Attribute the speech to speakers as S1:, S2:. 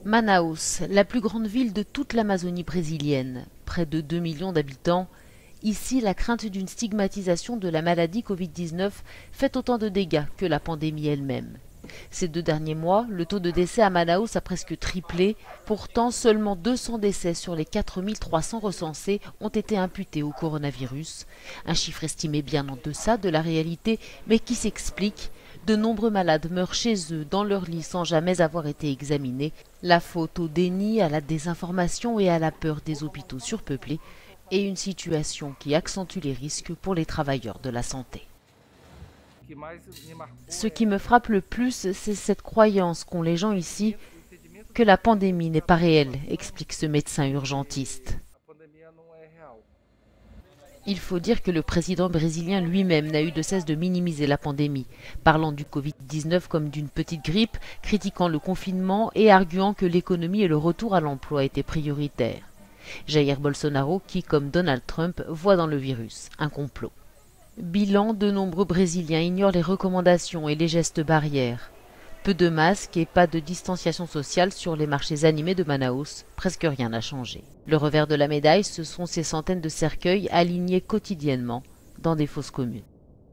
S1: Manaus, la plus grande ville de toute l'Amazonie brésilienne, près de 2 millions d'habitants. Ici, la crainte d'une stigmatisation de la maladie Covid-19 fait autant de dégâts que la pandémie elle-même. Ces 2 derniers mois, le taux de décès à Manaus a presque triplé. Pourtant, seulement 200 décès sur les 4300 recensés ont été imputés au coronavirus. Un chiffre estimé bien en deçà de la réalité, mais qui s'explique. De nombreux malades meurent chez eux, dans leur lit, sans jamais avoir été examinés. La faute au déni, à la désinformation et à la peur des hôpitaux surpeuplés, et une situation qui accentue les risques pour les travailleurs de la santé. Ce qui me frappe le plus, c'est cette croyance qu'ont les gens ici que la pandémie n'est pas réelle, explique ce médecin urgentiste. Il faut dire que le président brésilien lui-même n'a eu de cesse de minimiser la pandémie, parlant du Covid-19 comme d'une petite grippe, critiquant le confinement et arguant que l'économie et le retour à l'emploi étaient prioritaires. Jair Bolsonaro, qui, comme Donald Trump, voit dans le virus un complot. Bilan, de nombreux Brésiliens ignorent les recommandations et les gestes barrières. Peu de masques et pas de distanciation sociale sur les marchés animés de Manaus, presque rien n'a changé. Le revers de la médaille, ce sont ces centaines de cercueils alignés quotidiennement dans des fosses communes.